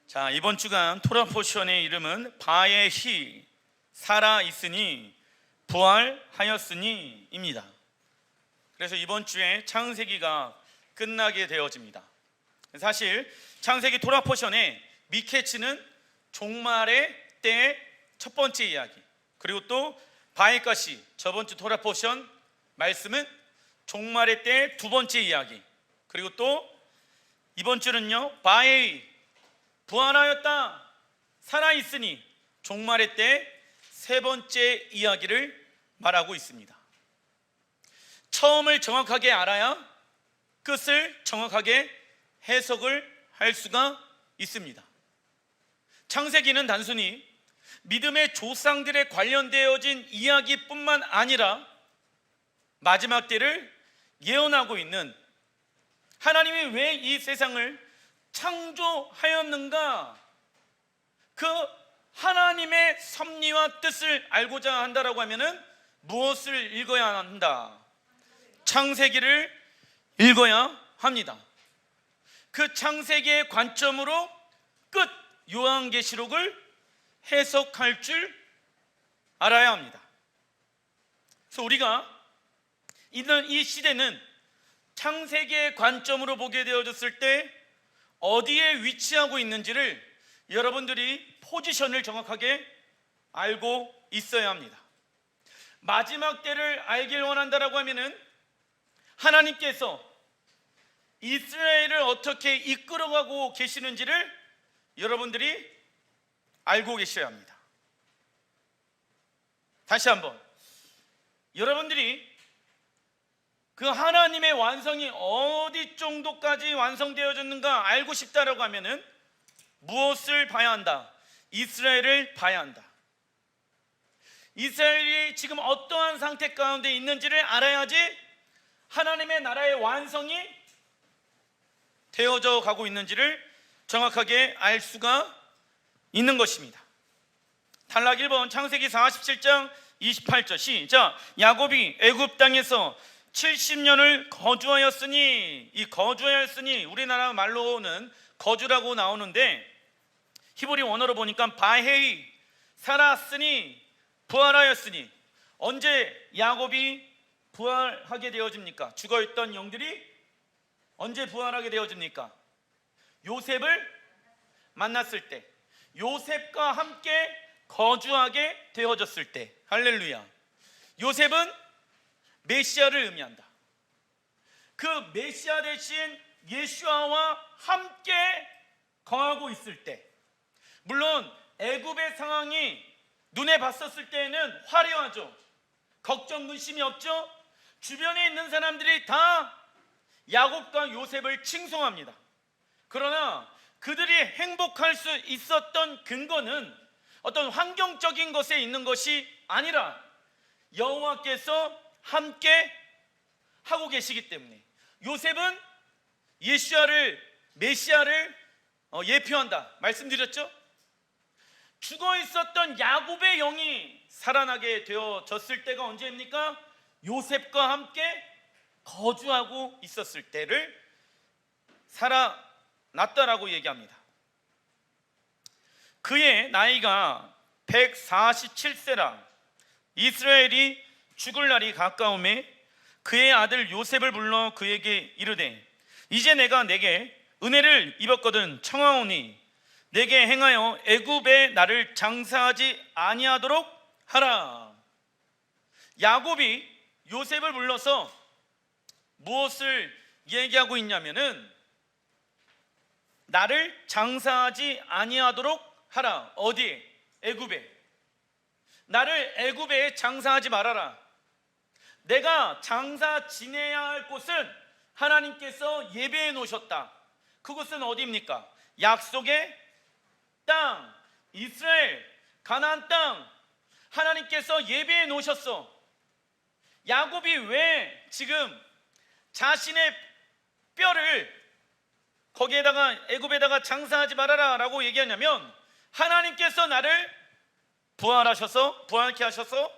자, 이번 주간 토라 포션의 이름은 바에히 살아 있으니 부활하였으니 입니다. 그래서 이번 주에 창세기가 끝나게 되어집니다. 사실 창세기 토라 포션의 미케츠는 종말의 때의 첫 번째 이야기, 그리고 또 바에까시 저번 주 토라 포션 말씀은 종말의 때의 두 번째 이야기, 그리고 또 이번 주는요 바에히 부활하였다 살아있으니 종말의 때 세 번째 이야기를 말하고 있습니다. 처음을 정확하게 알아야 끝을 정확하게 해석을 할 수가 있습니다. 창세기는 단순히 믿음의 조상들에 관련되어진 이야기뿐만 아니라 마지막 때를 예언하고 있는, 하나님이 왜 이 세상을 창조하였는가, 그 하나님의 섭리와 뜻을 알고자 한다라고 하면은 무엇을 읽어야 한다? 창세기를 읽어야 합니다. 그 창세기의 관점으로 끝 요한계시록을 해석할 줄 알아야 합니다. 그래서 우리가 있는 이 시대는 창세기의 관점으로 보게 되어졌을 때 어디에 위치하고 있는지를 여러분들이 포지션을 정확하게 알고 있어야 합니다. 마지막 때를 알길 원한다라고 하면은 하나님께서 이스라엘을 어떻게 이끌어가고 계시는지를 여러분들이 알고 계셔야 합니다. 다시 한번, 여러분들이 그 하나님의 완성이 어디 정도까지 완성되어졌는가 알고 싶다라고 하면은 무엇을 봐야 한다? 이스라엘을 봐야 한다. 이스라엘이 지금 어떠한 상태 가운데 있는지를 알아야지 하나님의 나라의 완성이 되어져 가고 있는지를 정확하게 알 수가 있는 것입니다. 탈락 1번 창세기 47장 28절 시작. 야곱이 애굽 땅에서 70년을 거주하였으니, 이 거주하였으니 우리나라 말로는 거주라고 나오는데 히브리 원어로 보니까 바헤이 살았으니 부활하였으니, 언제 야곱이 부활하게 되어집니까? 죽어있던 영들이 언제 부활하게 되어집니까? 요셉을 만났을 때, 요셉과 함께 거주하게 되어졌을 때. 할렐루야. 요셉은 메시아를 의미한다. 그 메시아 대신 예수아와 함께 거하고 있을 때, 물론 애굽의 상황이 눈에 봤었을 때에는 화려하죠. 걱정 근심이 없죠. 주변에 있는 사람들이 다 야곱과 요셉을 칭송합니다. 그러나 그들이 행복할 수 있었던 근거는 어떤 환경적인 것에 있는 것이 아니라 여호와께서 함께 하고 계시기 때문에, 요셉은 예수아를, 메시아를 예표한다 말씀드렸죠. 죽어 있었던 야곱의 영이 살아나게 되어졌을 때가 언제입니까? 요셉과 함께 거주하고 있었을 때를 살아났다라고 얘기합니다. 그의 나이가 147세라 이스라엘이 죽을 날이 가까움에 그의 아들 요셉을 불러 그에게 이르되, 이제 내가 내게 은혜를 입었거든 청하오니 내게 행하여 애굽에 나를 장사하지 아니하도록 하라. 야곱이 요셉을 불러서 무엇을 얘기하고 있냐면은 나를 장사하지 아니하도록 하라. 어디에? 애굽에. 나를 애굽에 장사하지 말아라. 내가 장사 지내야 할 곳은 하나님께서 예배해 놓으셨다. 그곳은 어디입니까? 약속의 땅, 이스라엘, 가나안 땅, 하나님께서 예배해 놓으셨어. 야곱이 왜 지금 자신의 뼈를 거기에다가 애굽에다가 장사하지 말아라 라고 얘기하냐면, 하나님께서 나를 부활케 하셔서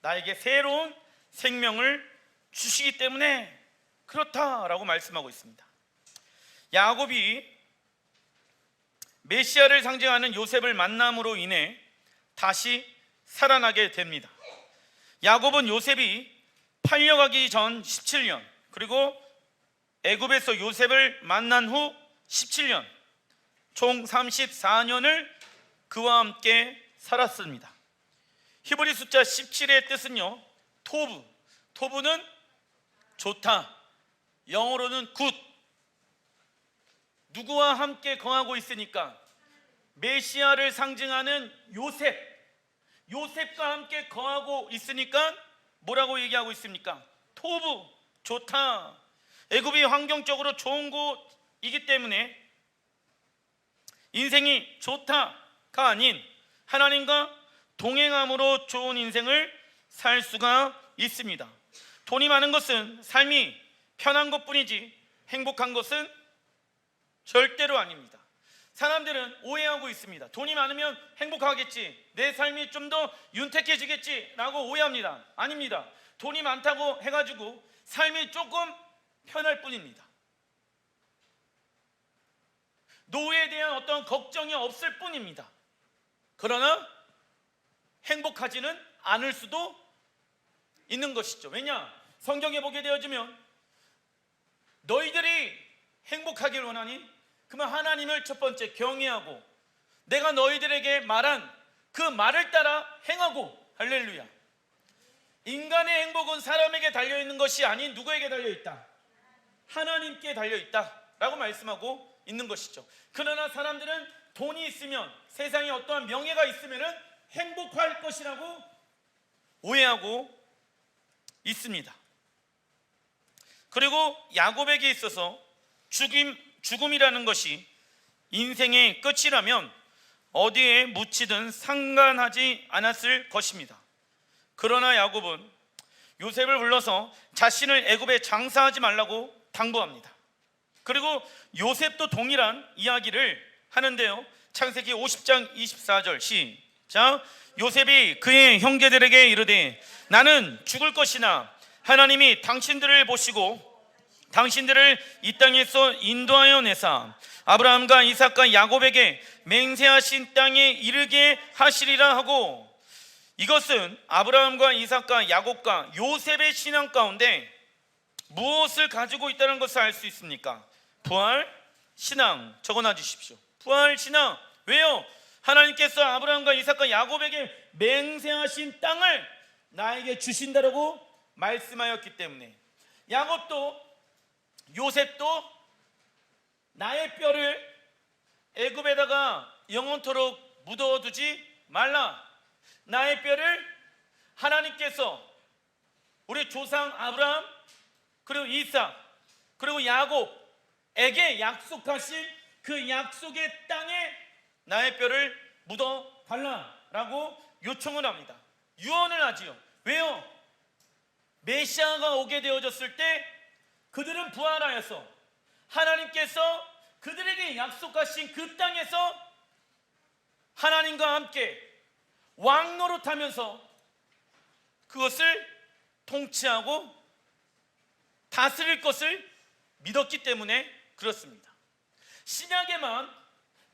나에게 새로운 생명을 주시기 때문에 그렇다라고 말씀하고 있습니다. 야곱이 메시아를 상징하는 요셉을 만남으로 인해 다시 살아나게 됩니다. 야곱은 요셉이 팔려가기 전 17년, 그리고 애굽에서 요셉을 만난 후 17년, 총 34년을 그와 함께 살았습니다. 히브리 숫자 17의 뜻은요, 토브. 토브는 좋다, 영어로는 굿. 누구와 함께 거하고 있으니까? 메시아를 상징하는 요셉과 함께 거하고 있으니까 뭐라고 얘기하고 있습니까? 토브, 좋다. 애굽이 환경적으로 좋은 곳이기 때문에 인생이 좋다가 아닌 하나님과 동행함으로 좋은 인생을 살 수가 있습니다. 돈이 많은 것은 삶이 편한 것뿐이지 행복한 것은 절대로 아닙니다. 사람들은 오해하고 있습니다. 돈이 많으면 행복하겠지, 내 삶이 좀 더 윤택해지겠지 라고 오해합니다. 아닙니다. 돈이 많다고 해가지고 삶이 조금 편할 뿐입니다. 노후에 대한 어떤 걱정이 없을 뿐입니다. 그러나 행복하지는 않을 수도 있는 것이죠. 왜냐? 성경에 보게 되어지면 너희들이 행복하길 원하니? 그러면 하나님을 첫 번째 경외하고 내가 너희들에게 말한 그 말을 따라 행하고. 할렐루야. 인간의 행복은 사람에게 달려있는 것이 아닌 누구에게 달려있다? 하나님께 달려있다 라고 말씀하고 있는 것이죠. 그러나 사람들은 돈이 있으면, 세상에 어떠한 명예가 있으면 행복할 것이라고 오해하고 있습니다. 그리고 야곱에게 있어서 죽음이라는 것이 인생의 끝이라면 어디에 묻히든 상관하지 않았을 것입니다. 그러나 야곱은 요셉을 불러서 자신을 애굽에 장사하지 말라고 당부합니다. 그리고 요셉도 동일한 이야기를 하는데요, 창세기 50장 24절 시작. 요셉이 그의 형제들에게 이르되 나는 죽을 것이나 하나님이 당신들을 보시고 당신들을 이 땅에서 인도하여 내사 아브라함과 이삭과 야곱에게 맹세하신 땅에 이르게 하시리라 하고, 이것은 아브라함과 이삭과 야곱과 요셉의 신앙 가운데 무엇을 가지고 있다는 것을 알 수 있습니까? 부활 신앙. 적어놔 주십시오. 부활 신앙. 왜요? 하나님께서 아브라함과 이삭과 야곱에게 맹세하신 땅을 나에게 주신다라고 말씀하였기 때문에 야곱도 요셉도 나의 뼈를 애굽에다가 영원토록 묻어두지 말라. 나의 뼈를 하나님께서 우리 조상 아브라함 그리고 이삭 그리고 야곱에게 약속하신 그 약속의 땅에 나의 뼈를 묻어달라라고 요청을 합니다. 유언을 하지요. 왜요? 메시아가 오게 되어졌을 때 그들은 부활하여서 하나님께서 그들에게 약속하신 그 땅에서 하나님과 함께 왕노릇하면서 그것을 통치하고 다스릴 것을 믿었기 때문에 그렇습니다. 신약에만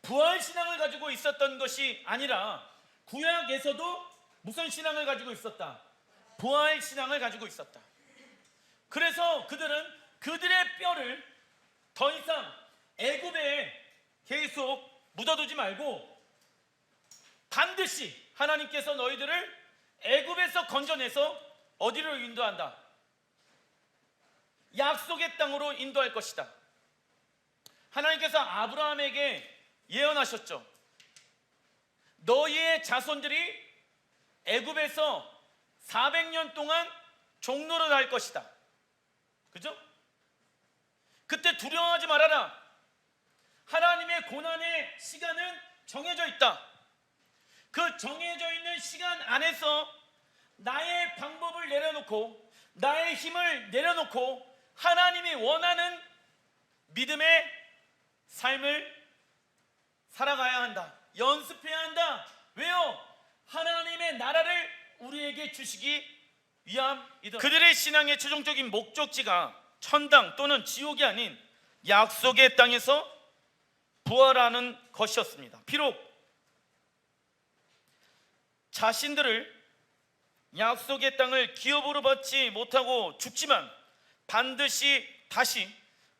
부활신앙을 가지고 있었던 것이 아니라 구약에서도 무슨 신앙을 가지고 있었다? 부활신앙을 가지고 있었다. 그래서 그들은 그들의 뼈를 더 이상 애굽에 계속 묻어두지 말고 반드시 하나님께서 너희들을 애굽에서 건져내서 어디로 인도한다? 약속의 땅으로 인도할 것이다. 하나님께서 아브라함에게 예언하셨죠. 너희의 자손들이 애굽에서 400년 동안 종노릇 할 것이다. 그죠? 그때 두려워하지 말아라. 하나님의 고난의 시간은 정해져 있다. 그 정해져 있는 시간 안에서 나의 방법을 내려놓고 나의 힘을 내려놓고 하나님이 원하는 믿음의 삶을 살아가야 한다. 연습해야 한다. 왜요? 하나님의 나라를 우리에게 주시기 위함이다. 그들의 신앙의 최종적인 목적지가 천당 또는 지옥이 아닌 약속의 땅에서 부활하는 것이었습니다. 비록 자신들을 약속의 땅을 기업으로 받지 못하고 죽지만 반드시 다시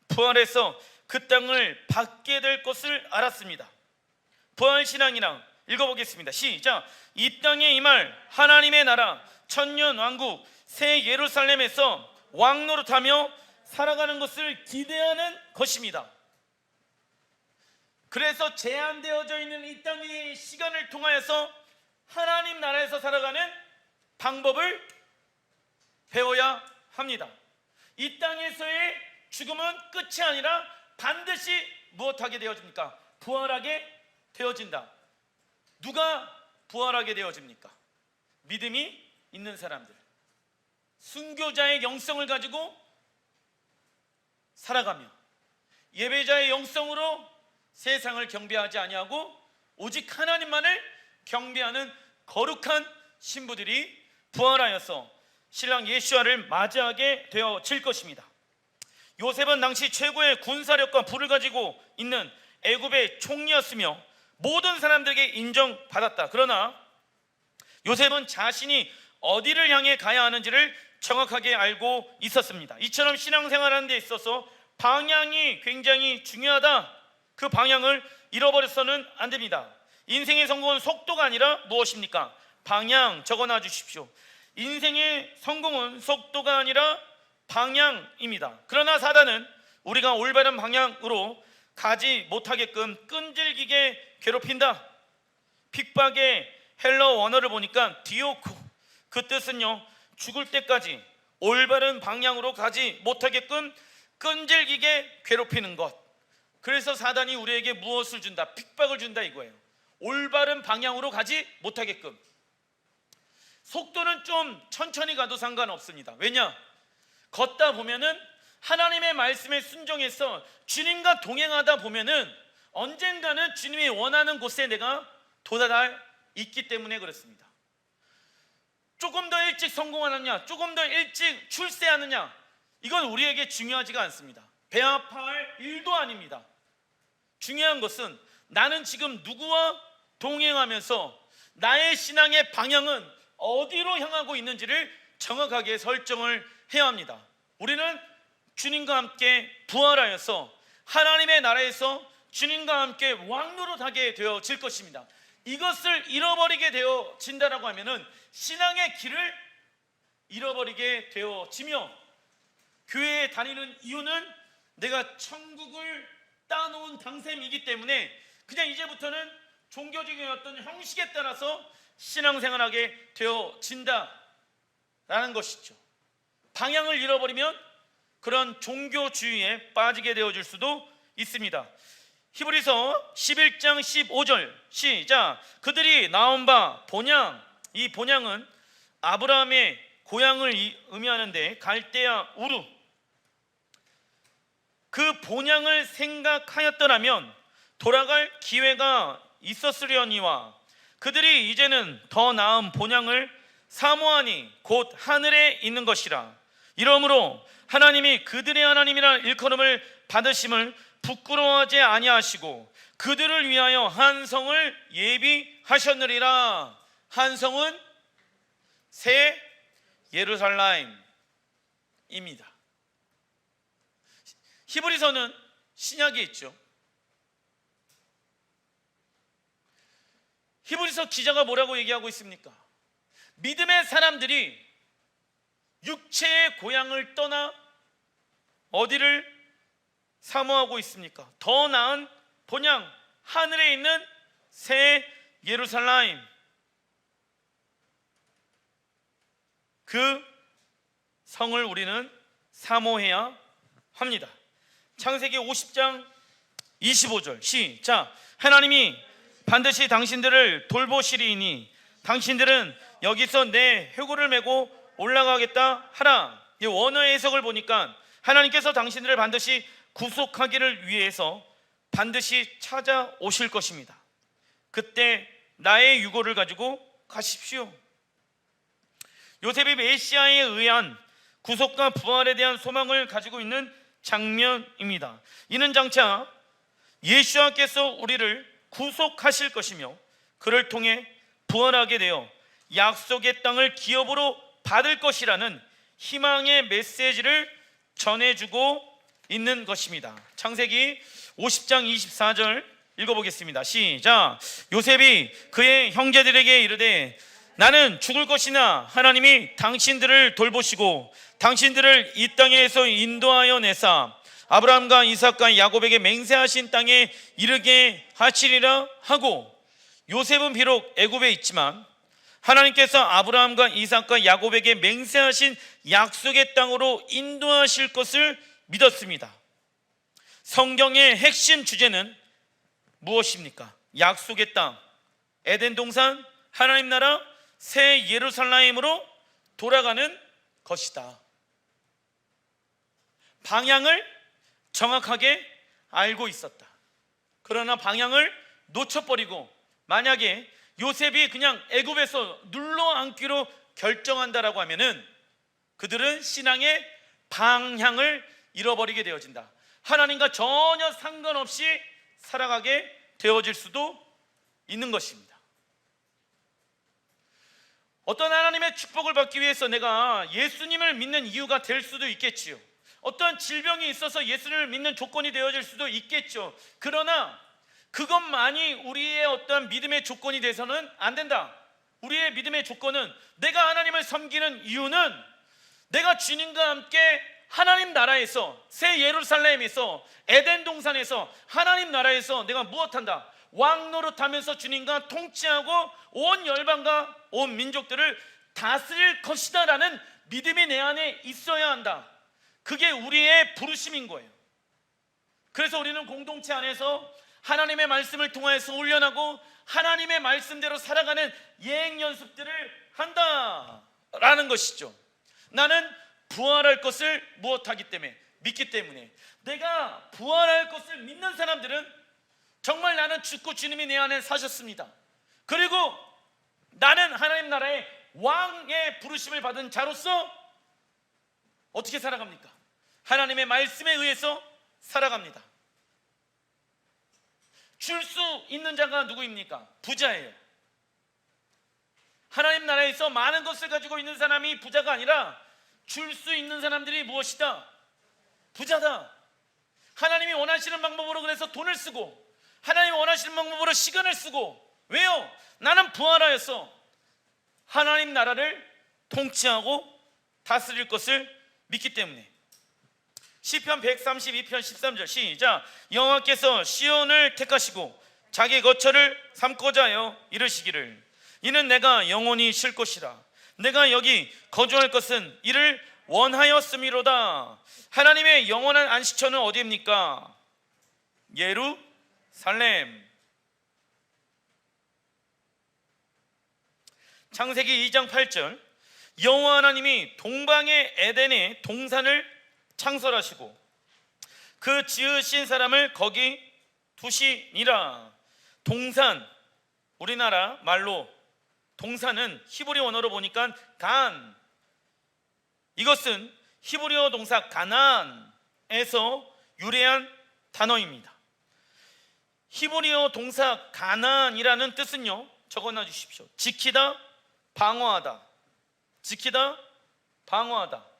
부활해서 그 땅을 받게 될 것을 알았습니다. 부활신앙이랑 읽어보겠습니다. 시작. 이 땅에 임할 하나님의 나라 천년왕국 새 예루살렘에서 왕노릇하며 살아가는 것을 기대하는 것입니다. 그래서 제한되어져 있는 이 땅의 시간을 통하여서 하나님 나라에서 살아가는 방법을 배워야 합니다. 이 땅에서의 죽음은 끝이 아니라 반드시 무엇하게 되어집니까? 부활하게 되어진다. 누가 부활하게 되어집니까? 믿음이 있는 사람들, 순교자의 영성을 가지고 살아가며 예배자의 영성으로 세상을 경배하지 아니하고 오직 하나님만을 경배하는 거룩한 신부들이 부활하여서 신랑 예수와를 맞이하게 되어질 것입니다. 요셉은 당시 최고의 군사력과 부를 가지고 있는 애굽의 총리였으며 모든 사람들에게 인정받았다. 그러나 요셉은 자신이 어디를 향해 가야 하는지를 정확하게 알고 있었습니다. 이처럼 신앙생활하는 데 있어서 방향이 굉장히 중요하다. 그 방향을 잃어버려서는 안 됩니다. 인생의 성공은 속도가 아니라 무엇입니까? 방향 적어놔 주십시오. 인생의 성공은 속도가 아니라 방향입니다. 그러나 사단은 우리가 올바른 방향으로 가지 못하게끔 끈질기게 괴롭힌다. 핍박의 헬러 원어를 보니까 디오코, 그 뜻은요 죽을 때까지 올바른 방향으로 가지 못하게끔 끈질기게 괴롭히는 것. 그래서 사단이 우리에게 무엇을 준다? 핍박을 준다 이거예요. 올바른 방향으로 가지 못하게끔. 속도는 좀 천천히 가도 상관없습니다. 왜냐? 걷다 보면은 하나님의 말씀에 순종해서 주님과 동행하다 보면은 언젠가는 주님이 원하는 곳에 내가 도달할 있기 때문에 그렇습니다. 조금 더 일찍 성공하느냐, 조금 더 일찍 출세하느냐, 이건 우리에게 중요하지가 않습니다. 배합할 일도 아닙니다. 중요한 것은 나는 지금 누구와 동행하면서 나의 신앙의 방향은 어디로 향하고 있는지를 정확하게 설정을 해야 합니다. 우리는 주님과 함께 부활하여서 하나님의 나라에서 주님과 함께 왕노릇하게 되어질 것입니다. 이것을 잃어버리게 되어진다라고 하면은 신앙의 길을 잃어버리게 되어지며, 교회에 다니는 이유는 내가 천국을 따놓은 당셈이기 때문에 그냥 이제부터는 종교적인 어떤 형식에 따라서 신앙생활하게 되어진다라는 것이죠. 방향을 잃어버리면 그런 종교주의에 빠지게 되어질 수도 있습니다. 히브리서 11장 15절 시작. 그들이 나온 바 본향, 이 본향은 아브라함의 고향을 의미하는데 갈대아 우르, 그 본향을 생각하였더라면 돌아갈 기회가 있었으려니와 그들이 이제는 더 나은 본향을 사모하니 곧 하늘에 있는 것이라. 이러므로 하나님이 그들의 하나님이라 일컬음을 받으심을 부끄러워하지 아니하시고 그들을 위하여 한 성을 예비하셨느니라. 한 성은 새 예루살렘입니다. 히브리서는 신약에 있죠. 히브리서 기자가 뭐라고 얘기하고 있습니까? 믿음의 사람들이 육체의 고향을 떠나 어디를 사모하고 있습니까? 더 나은 본향, 하늘에 있는 새 예루살렘, 그 성을 우리는 사모해야 합니다. 창세기 50장 25절 시작. 하나님이 반드시 당신들을 돌보시리니 당신들은 여기서 내 회고를 메고 올라가겠다 하라. 이 원어의 해석을 보니까 하나님께서 당신들을 반드시 구속하기를 위해서 반드시 찾아오실 것입니다. 그때 나의 유고를 가지고 가십시오. 요셉이 메시아에 의한 구속과 부활에 대한 소망을 가지고 있는 장면입니다. 이는 장차 예수와께서 우리를 구속하실 것이며 그를 통해 부활하게 되어 약속의 땅을 기업으로 받을 것이라는 희망의 메시지를 전해주고 있는 것입니다. 창세기 50장 24절 읽어보겠습니다. 시작. 요셉이 그의 형제들에게 이르되 나는 죽을 것이나 하나님이 당신들을 돌보시고 당신들을 이 땅에서 인도하여 내사 아브라함과 이삭과 야곱에게 맹세하신 땅에 이르게 하시리라 하고, 요셉은 비록 애굽에 있지만 하나님께서 아브라함과 이삭과 야곱에게 맹세하신 약속의 땅으로 인도하실 것을 믿었습니다. 성경의 핵심 주제는 무엇입니까? 약속의 땅, 에덴 동산, 하나님 나라, 새 예루살렘으로 돌아가는 것이다. 방향을 정확하게 알고 있었다. 그러나 방향을 놓쳐버리고 만약에 요셉이 그냥 애굽에서 눌러앉기로 결정한다라고 하면은 그들은 신앙의 방향을 잃어버리게 되어진다. 하나님과 전혀 상관없이 살아가게 되어질 수도 있는 것입니다. 어떤 하나님의 축복을 받기 위해서 내가 예수님을 믿는 이유가 될 수도 있겠지요. 어떤 질병이 있어서 예수님을 믿는 조건이 되어질 수도 있겠죠. 그러나 그것만이 우리의 어떤 믿음의 조건이 돼서는 안 된다. 우리의 믿음의 조건은, 내가 하나님을 섬기는 이유는 내가 주님과 함께 하나님 나라에서, 새 예루살렘에서, 에덴 동산에서, 하나님 나라에서 내가 무엇한다? 왕 노릇하면서 주님과 통치하고 온 열방과 온 민족들을 다스릴 것이다 라는 믿음이 내 안에 있어야 한다. 그게 우리의 부르심인 거예요. 그래서 우리는 공동체 안에서 하나님의 말씀을 통해서 훈련하고 하나님의 말씀대로 살아가는 예행 연습들을 한다라는 것이죠. 나는 부활할 것을 무엇하기 때문에? 믿기 때문에. 내가 부활할 것을 믿는 사람들은 정말 나는 죽고 주님이 내 안에 사셨습니다. 그리고 나는 하나님 나라의 왕의 부르심을 받은 자로서 어떻게 살아갑니까? 하나님의 말씀에 의해서 살아갑니다. 줄 수 있는 자가 누구입니까? 부자예요. 하나님 나라에서 많은 것을 가지고 있는 사람이 부자가 아니라 줄 수 있는 사람들이 무엇이다? 부자다. 하나님이 원하시는 방법으로 그래서 돈을 쓰고 하나님이 원하시는 방법으로 시간을 쓰고. 왜요? 나는 부활하여서 하나님 나라를 통치하고 다스릴 것을 믿기 때문에. 시편 132편 13절 시작. 여호와께서 시온을 택하시고 자기 거처를 삼고자 하여 이르시기를 이는 내가 영원히 쉴 곳이라 내가 여기 거주할 것은 이를 원하였음이로다. 하나님의 영원한 안식처는 어디입니까? 예루살렘. 창세기 2장 8절 여호와 하나님이 동방의 에덴의 동산을 창설하시고 그 지으신 사람을 거기 두시니라. 동산, 우리나라 말로 동산은 히브리 원어로 보니까 간, 이것은 히브리어 동사 가나안에서 유래한 단어입니다. 히브리어 동사 가나안이라는 뜻은요, 적어놔 주십시오. 지키다, 방어하다. 지키다, 방어하다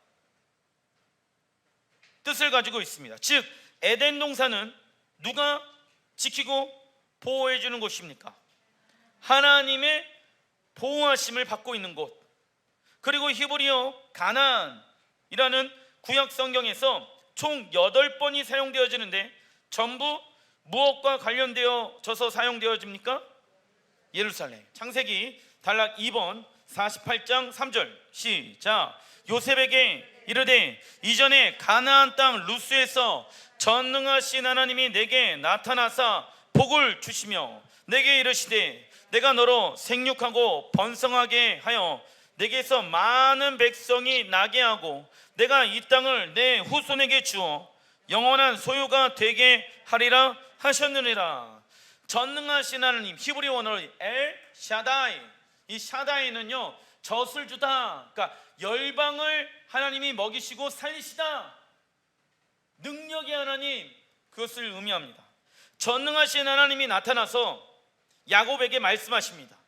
뜻을 가지고 있습니다. 즉 에덴 동산은 누가 지키고 보호해 주는 곳입니까? 하나님의 보호하심을 받고 있는 곳. 그리고 히브리어 가나안이라는 구약 성경에서 총 8번이 사용되어지는데 전부 무엇과 관련되어져서 사용되어집니까? 예루살렘. 창세기 단락 2번 48장 3절 시작. 요셉에게 이르되 이전에 가나안 땅 루스에서 전능하신 하나님이 내게 나타나사 복을 주시며 내게 이르시되 내가 너로 생육하고 번성하게 하여 내게서 많은 백성이 나게 하고 내가 이 땅을 내 후손에게 주어 영원한 소유가 되게 하리라 하셨느니라. 전능하신 하나님, 히브리 원어로 엘 샤다이. 이 샤다이는요 젖을 주다, 그러니까 열방을 하나님이 먹이시고 살리시다, 능력의 하나님, 그것을 의미합니다. 전능하신 하나님이 나타나서 야곱에게 말씀하십니다.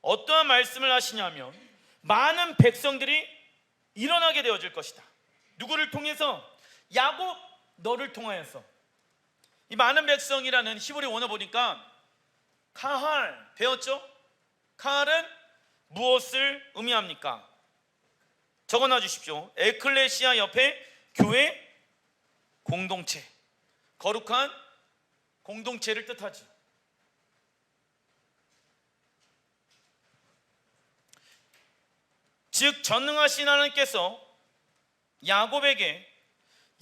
어떠한 말씀을 하시냐면 많은 백성들이 일어나게 되어질 것이다. 누구를 통해서? 야곱, 너를 통하여서. 이 많은 백성이라는 히브리 원어 보니까 카할 배웠죠? 카할은 무엇을 의미합니까? 적어놔 주십시오. 에클레시아 옆에 교회 공동체, 거룩한 공동체를 뜻하지. 즉 전능하신 하나님께서 야곱에게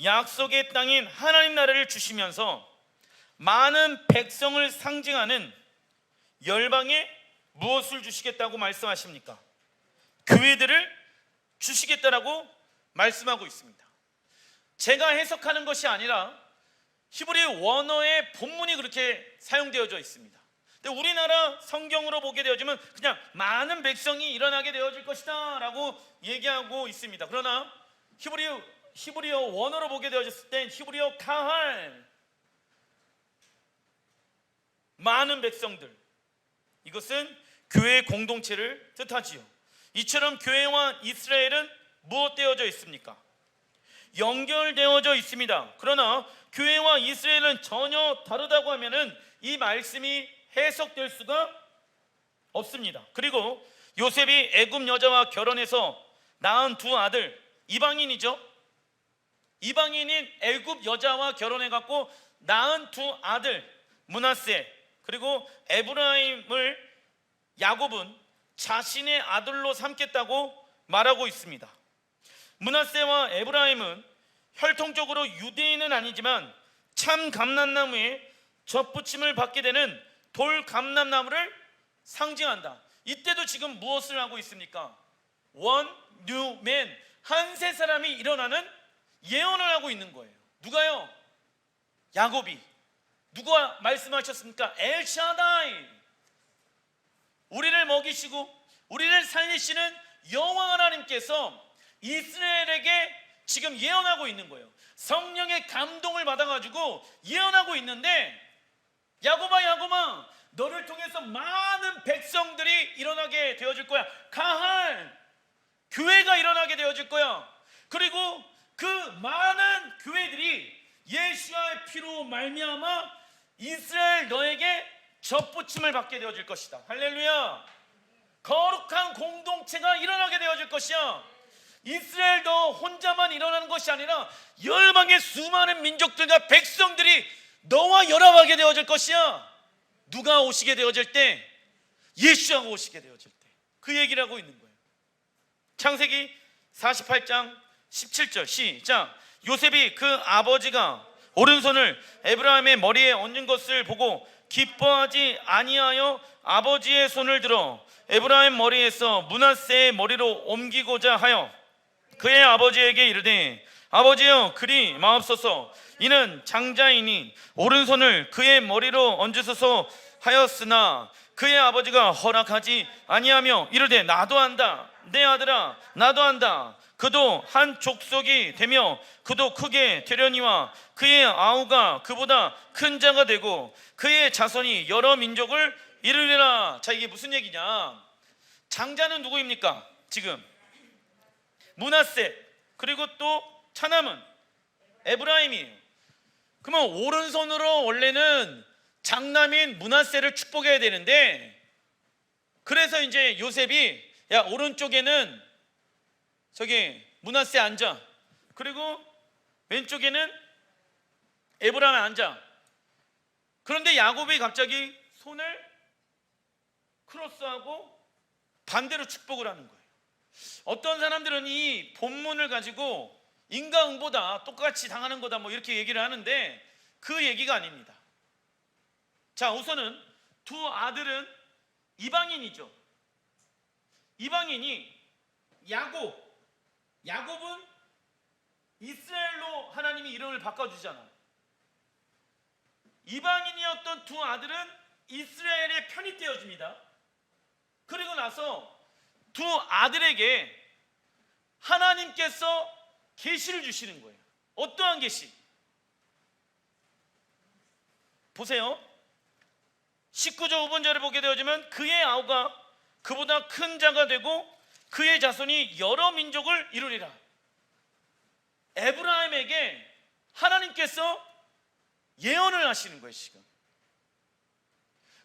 약속의 땅인 하나님 나라를 주시면서 많은 백성을 상징하는 열방에 무엇을 주시겠다고 말씀하십니까? 교회들을 주시겠다라고 말씀하고 있습니다. 제가 해석하는 것이 아니라 히브리 원어의 본문이 그렇게 사용되어져 있습니다. 근데 우리나라 성경으로 보게 되어지면 그냥 많은 백성이 일어나게 되어질 것이다 라고 얘기하고 있습니다. 그러나 히브리어 원어로 보게 되어졌을 땐 히브리어 카할, 많은 백성들, 이것은 교회의 공동체를 뜻하지요. 이처럼 교회와 이스라엘은 무엇되어져 있습니까? 연결되어져 있습니다. 그러나 교회와 이스라엘은 전혀 다르다고 하면은 이 말씀이 해석될 수가 없습니다. 그리고 요셉이 애굽 여자와 결혼해서 낳은 두 아들, 이방인이죠. 이방인인 애굽 여자와 결혼해 갖고 낳은 두 아들 므낫세 그리고 에브라임을 야곱은 자신의 아들로 삼겠다고 말하고 있습니다. 므낫세와 에브라임은 혈통적으로 유대인은 아니지만 참 감람나무에 접붙임을 받게 되는 돌 감람나무를 상징한다. 이때도 지금 무엇을 하고 있습니까? One new man, 한 세 사람이 일어나는 예언을 하고 있는 거예요. 누가요? 야곱이. 누가 말씀하셨습니까? 엘샤다이, 우리를 먹이시고 우리를 살리시는 여호와 하나님께서 이스라엘에게 지금 예언하고 있는 거예요. 성령의 감동을 받아가지고 예언하고 있는데, 야곱아 야곱아, 너를 통해서 많은 백성들이 일어나게 되어질 거야. 가할, 교회가 일어나게 되어질 거야. 그리고 그 많은 교회들이 예수와의 피로 말미암아 이스라엘 너에게 접붙임을 받게 되어질 것이다. 할렐루야. 거룩한 공동체가 일어나게 되어질 것이야. 이스라엘도 혼자만 일어나는 것이 아니라 열방의 수많은 민족들과 백성들이 너와 연합하게 되어질 것이야. 누가 오시게 되어질 때? 예수가 오시게 되어질 때. 그 얘기를 하고 있는 거예요. 창세기 48장 17절 시작. 요셉이 그 아버지가 오른손을 에브라임의 머리에 얹은 것을 보고 기뻐하지 아니하여 아버지의 손을 들어 에브라임 머리에서 므낫세의 머리로 옮기고자 하여 그의 아버지에게 이르되, 아버지여 그리 마옵소서. 이는 장자이니 오른손을 그의 머리로 얹으소서 하였으나 그의 아버지가 허락하지 아니하며 이르되, 나도 한다. 내 아들아, 나도 한다. 그도 한 족속이 되며 그도 크게 되려니와 그의 아우가 그보다 큰 자가 되고 그의 자손이 여러 민족을 이루리라. 자, 이게 무슨 얘기냐? 장자는 누구입니까? 지금 므낫세, 그리고 또 차남은 에브라임이에요. 그러면 오른손으로 원래는 장남인 므낫세를 축복해야 되는데, 그래서 이제 요셉이 야, 오른쪽에는 저기 므낫세 앉아, 그리고 왼쪽에는 에브라임 앉아. 그런데 야곱이 갑자기 손을 크로스하고 반대로 축복을 하는 거예요. 어떤 사람들은 이 본문을 가지고 인과응보다, 똑같이 당하는 거다 뭐 이렇게 얘기를 하는데 그 얘기가 아닙니다. 자, 우선은 두 아들은 이방인이죠. 이방인이 야곱은 이스라엘로 하나님이 이름을 바꿔주잖아. 이방인이었던 두 아들은 이스라엘의 편이 떼어줍니다. 그리고 나서 두 아들에게 하나님께서 계시를 주시는 거예요. 어떠한 계시? 보세요. 19절 5번절을 보게 되어지면 그의 아우가 그보다 큰 자가 되고 그의 자손이 여러 민족을 이루리라. 에브라임에게 하나님께서 예언을 하시는 거예요. 지금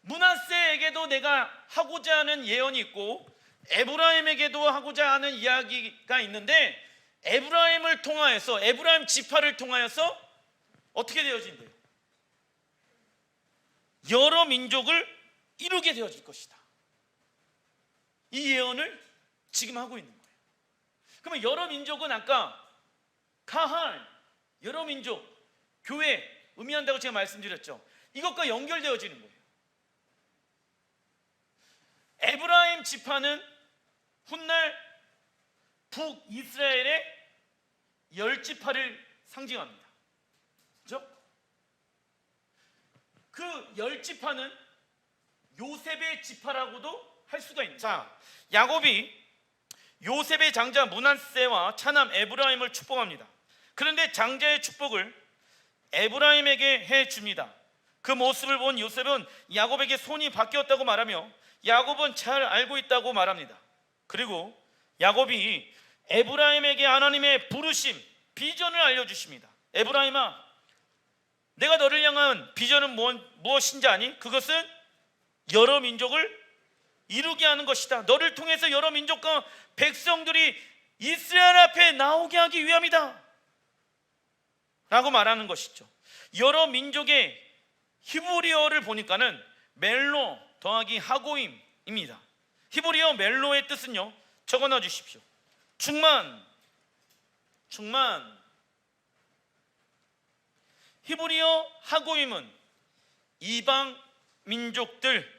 므낫세에게도 내가 하고자 하는 예언이 있고 에브라임에게도 하고자 하는 이야기가 있는데, 에브라임을 통하여서, 에브라임 지파를 통하여서 어떻게 되어진대요? 여러 민족을 이루게 되어질 것이다. 이 예언을 지금 하고 있는 거예요. 그러면 여러 민족은 아까 가할, 여러 민족, 교회 의미한다고 제가 말씀드렸죠. 이것과 연결되어지는 거예요. 에브라임 지파는 훗날 북이스라엘의 10지파를 상징합니다. 그렇죠? 그 10지파는 요셉의 지파라고도 할 수가 있는. 자, 야곱이 요셉의 장자 므낫세와 차남 에브라임을 축복합니다. 그런데 장자의 축복을 에브라임에게 해줍니다. 그 모습을 본 요셉은 야곱에게 손이 바뀌었다고 말하며 야곱은 잘 알고 있다고 말합니다. 그리고 야곱이 에브라임에게 하나님의 부르심, 비전을 알려주십니다. 에브라임아, 내가 너를 향한 비전은 무엇인지 아니? 그것은 여러 민족을 이루게 하는 것이다. 너를 통해서 여러 민족과 백성들이 이스라엘 앞에 나오게 하기 위함이다 라고 말하는 것이죠. 여러 민족의 히브리어를 보니까는 멜로 더하기 하고임입니다. 히브리어 멜로의 뜻은요, 적어놔 주십시오. 충만. 히브리어 하고임은 이방 민족들,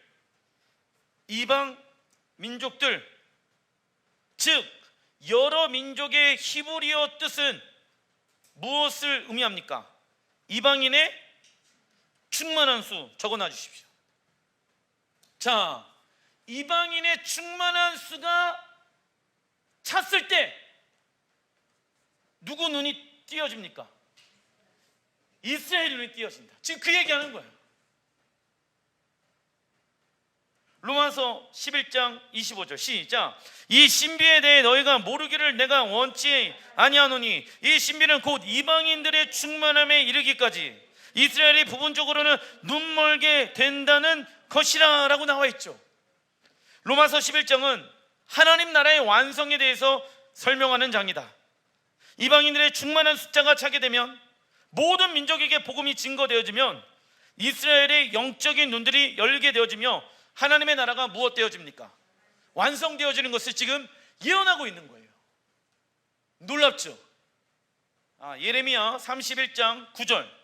즉 여러 민족의 히브리어 뜻은 무엇을 의미합니까? 이방인의 충만한 수. 적어놔 주십시오. 자, 이방인의 충만한 수가 찼을 때 누구 눈이 띄어집니까? 이스라엘 눈이 띄어진다. 지금 그 얘기하는 거예요. 로마서 11장 25절 시작. 이 신비에 대해 너희가 모르기를 내가 원치 아니하노니 이 신비는 곧 이방인들의 충만함에 이르기까지 이스라엘이 부분적으로는 눈멀게 된다는 것이라 라고 나와 있죠. 로마서 11장은 하나님 나라의 완성에 대해서 설명하는 장이다. 이방인들의 충만한 숫자가 차게 되면, 모든 민족에게 복음이 증거되어지면 이스라엘의 영적인 눈들이 열게 되어지며 하나님의 나라가 무엇 되어집니까? 완성되어지는 것을 지금 예언하고 있는 거예요. 놀랍죠? 예레미야 31장 9절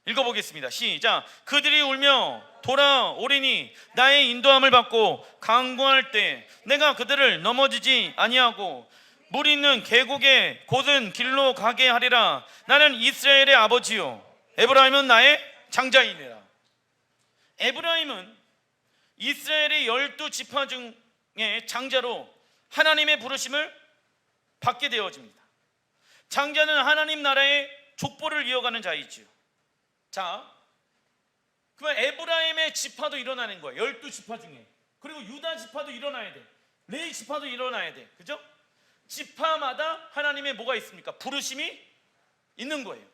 읽어보겠습니다. 시작. 그들이 울며 돌아오리니 나의 인도함을 받고 강구할 때 내가 그들을 넘어지지 아니하고 물 있는 계곡의 곧은 길로 가게 하리라. 나는 이스라엘의 아버지요 에브라임은 나의 장자이니라. 에브라임은 이스라엘의 12지파 중에 장자로 하나님의 부르심을 받게 되어집니다. 장자는 하나님 나라의 족보를 이어가는 자이지요. 자, 그러면 에브라임의 지파도 일어나는 거예요. 12지파 중에. 그리고 유다 지파도 일어나야 돼. 레위 지파도 일어나야 돼. 그죠? 지파마다 하나님의 뭐가 있습니까? 부르심이 있는 거예요.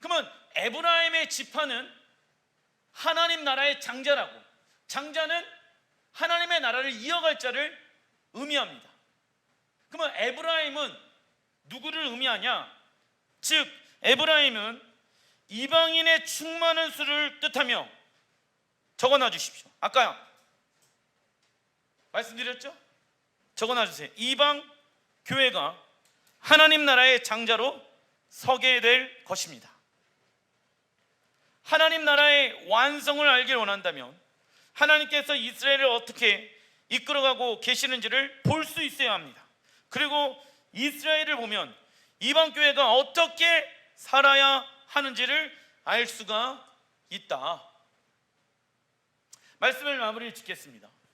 그러면 에브라임의 지파는 하나님 나라의 장자라고, 장자는 하나님의 나라를 이어갈 자를 의미합니다. 그러면 에브라임은 누구를 의미하냐? 즉 에브라임은 이방인의 충만한 수를 뜻하며, 적어놔 주십시오. 아까 말씀드렸죠? 적어놔 주세요. 이방 교회가 하나님 나라의 장자로 서게 될 것입니다. 하나님 나라의 완성을 알길 원한다면 하나님께서 이스라엘을 어떻게 이끌어가고 계시는지를 볼 수 있어야 합니다. 그리고 이스라엘을 보면 이방 교회가 어떻게 살아야 하는지를 알 수가 있다. 말씀을 마무리 짓겠습니다.